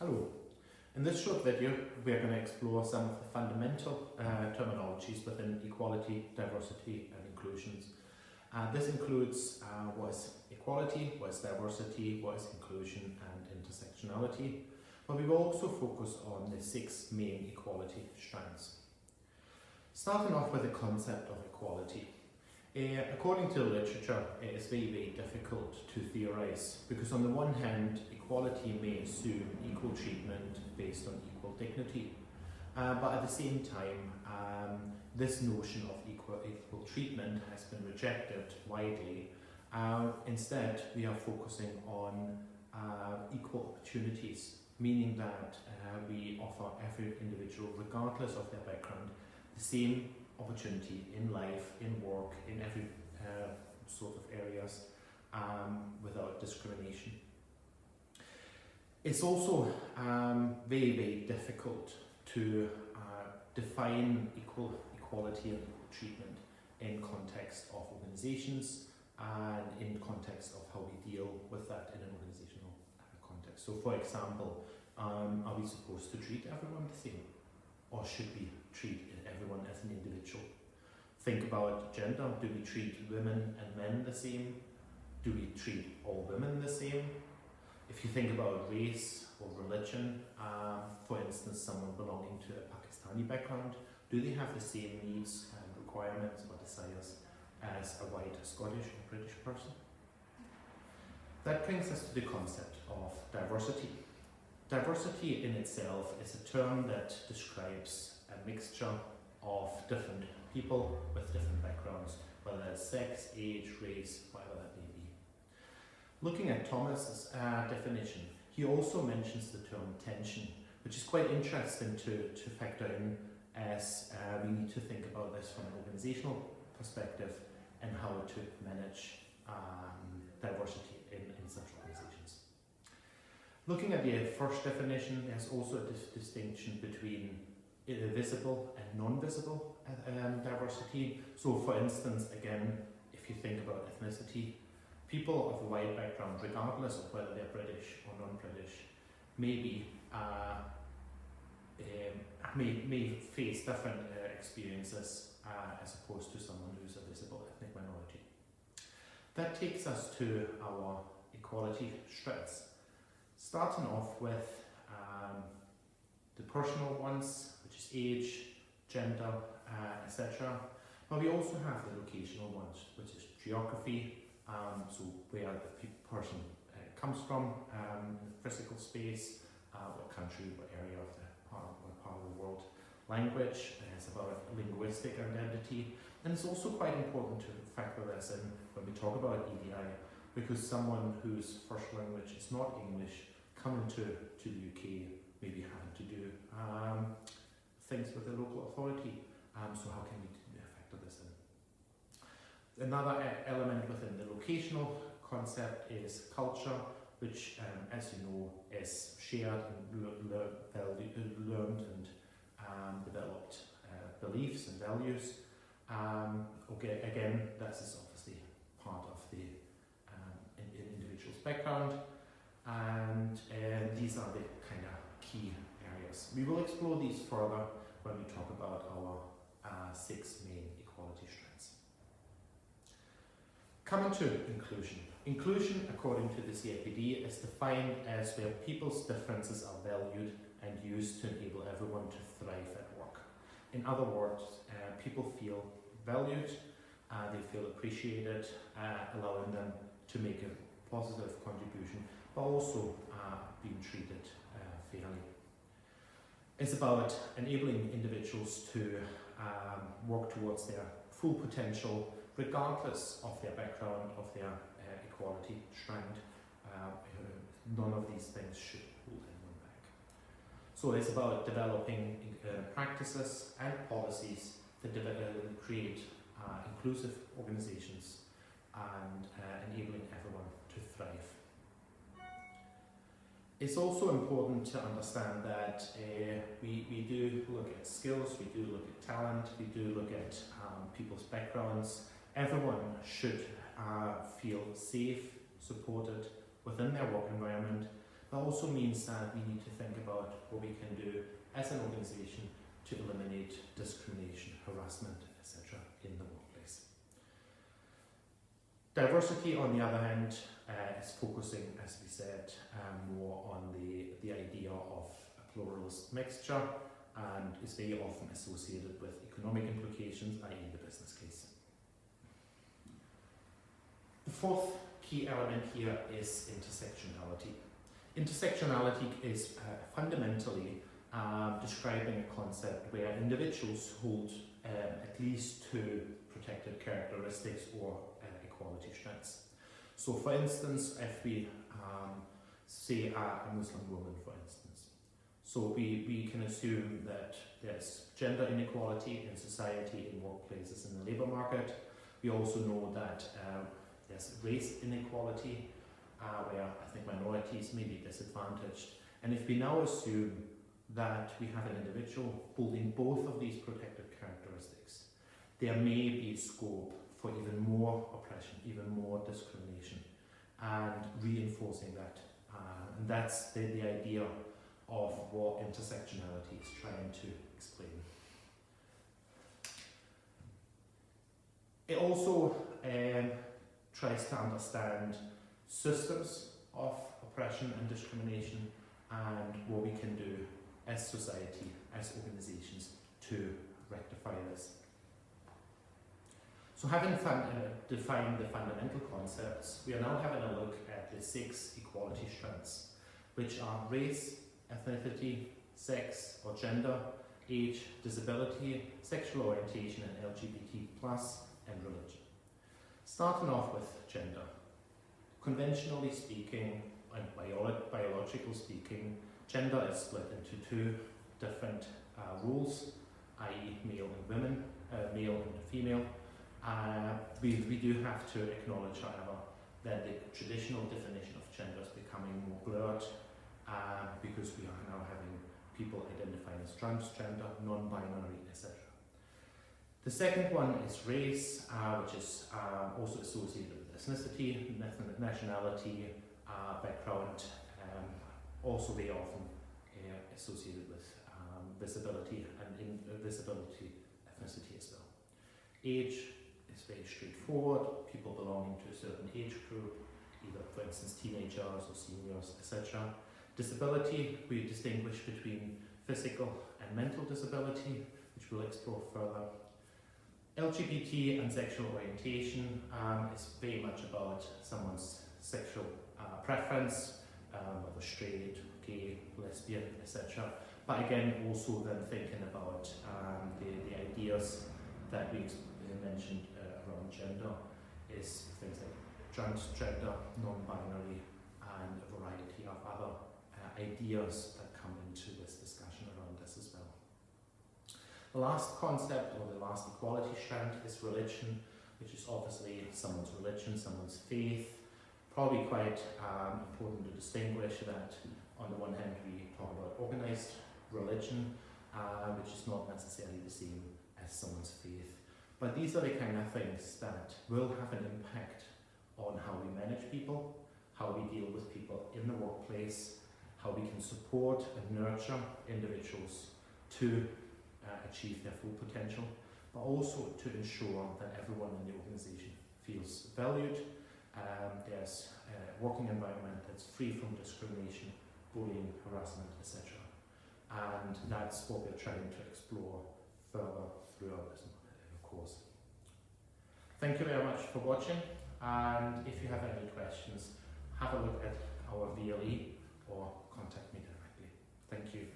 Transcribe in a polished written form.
Hello. In this short video, we are going to explore some of the fundamental terminologies within equality, diversity and inclusions. This includes what is equality, what is diversity, what is inclusion and intersectionality. But we will also focus on the 6 main equality strands. Starting off with the concept of equality. According to the literature, it is very difficult to theorise because on the one hand, equality may assume equal treatment based on equal dignity. But at the same time, this notion of equal treatment has been rejected widely. Instead, we are focusing on equal opportunities, meaning that we offer every individual, regardless of their background, the same opportunity in life, in work, in every sort of areas, without discrimination. It's also very difficult to define equality and equal treatment in context of organizations and in context of how we deal with that in an organizational context. So for example, are we supposed to treat everyone the same? Or should we treat everyone as an individual? Think about gender. Do we treat women and men the same? Do we treat all women the same? If you think about race or religion, for instance, someone belonging to a Pakistani background, do they have the same needs and requirements or desires as a white Scottish or British person? That brings us to the concept of diversity. Diversity in itself is a term that describes a mixture of different people with different backgrounds, whether it's sex, age, race, whatever that may be. Looking at Thomas's definition, he also mentions the term tension, which is quite interesting to factor in as we need to think about this from an organizational perspective and how to manage diversity in such organizations. Looking at the first definition, there's also a distinction between visible and non-visible diversity. So for instance, again, if you think about ethnicity, people of a white background, regardless of whether they're British or non-British, may face different experiences as opposed to someone who's a visible ethnic minority. That takes us to our equality strands. Starting off with the personal ones, which is age, gender, etc. But we also have the locational ones, which is geography, so where the person comes from, physical space, what country, what area of the part of the world. Language is about linguistic identity, and it's also quite important to factor this in when we talk about EDI, because someone whose first language is not English coming to the UK, maybe having to do things with the local authority. So how can we factor this in? Another element within the locational concept is culture, which, as you know, is shared and learned and developed beliefs and values. Again, this is obviously part of the individual's background. And these are the kind of key areas. We will explore these further when we talk about our 6 main equality strands. Coming to inclusion. Inclusion, according to the CFPD, is defined as where people's differences are valued and used to enable everyone to thrive at work. In other words, people feel valued, they feel appreciated, allowing them to make a positive contribution, but also being treated fairly. It's about enabling individuals to work towards their full potential, regardless of their background, of their equality strand. None of these things should hold anyone back. So it's about developing practices and policies that create inclusive organizations and enabling everyone to thrive. It's also important to understand that we do look at skills, we do look at talent, we do look at people's backgrounds. Everyone should feel safe, supported within their work environment, That also means that we need to think about what we can do as an organisation to eliminate discrimination, harassment, etc. in the workplace. Diversity, on the other hand, is focusing, as we said, more on the idea of a pluralist mixture, and is very often associated with economic implications, i.e. the business case. The fourth key element here is intersectionality. Intersectionality is fundamentally describing a concept where individuals hold at least two protected characteristics or equality strengths. So for instance, if we say a Muslim woman, for instance, so we can assume that there's gender inequality in society, in workplaces, in the labour market. We also know that there's race inequality, where I think minorities may be disadvantaged. And if we now assume that we have an individual holding both of these protected characteristics, there may be scope for even more oppression, even more discrimination, and reinforcing that. And that's the idea of what intersectionality is trying to explain. It also tries to understand systems of oppression and discrimination and what we can do as society, as organisations, to rectify this. So having defined the fundamental concepts, we are now having a look at the 6 equality strands, which are race, ethnicity, sex or gender, age, disability, sexual orientation and LGBT+, and religion. Starting off with gender. Conventionally speaking, and biological speaking, gender is split into 2 different roles, i.e. male and female. We do have to acknowledge, however, that the traditional definition of gender is becoming more blurred because we are now having people identifying as transgender, non-binary, etc. The second one is race, which is also associated with ethnicity, nationality, background, also very often associated with visibility and invisibility, ethnicity as well. Age is very straightforward, people belonging to a certain age group, either for instance teenagers or seniors, etc. Disability, we distinguish between physical and mental disability, which we'll explore further. LGBT and sexual orientation is very much about someone's sexual preference, whether straight, gay, lesbian, etc. But again, also then thinking about the ideas that we mentioned around gender is things like transgender, non-binary, and a variety of other ideas that come into this discussion around this as well. The last concept, or the last equality strand, is religion, which is obviously someone's religion, someone's faith. Probably quite important to distinguish that on the one hand we talk about organised religion, which is not necessarily the same as someone's faith. But these are the kind of things that will have an impact on how we manage people, how we deal with people in the workplace, how we can support and nurture individuals to achieve their full potential, but also to ensure that everyone in the organisation feels valued. There's a working environment that's free from discrimination, bullying, harassment, etc. And that's what we're trying to explore further throughout this course. Thank you very much for watching, and if you have any questions, have a look at our VLE or contact me directly. Thank you.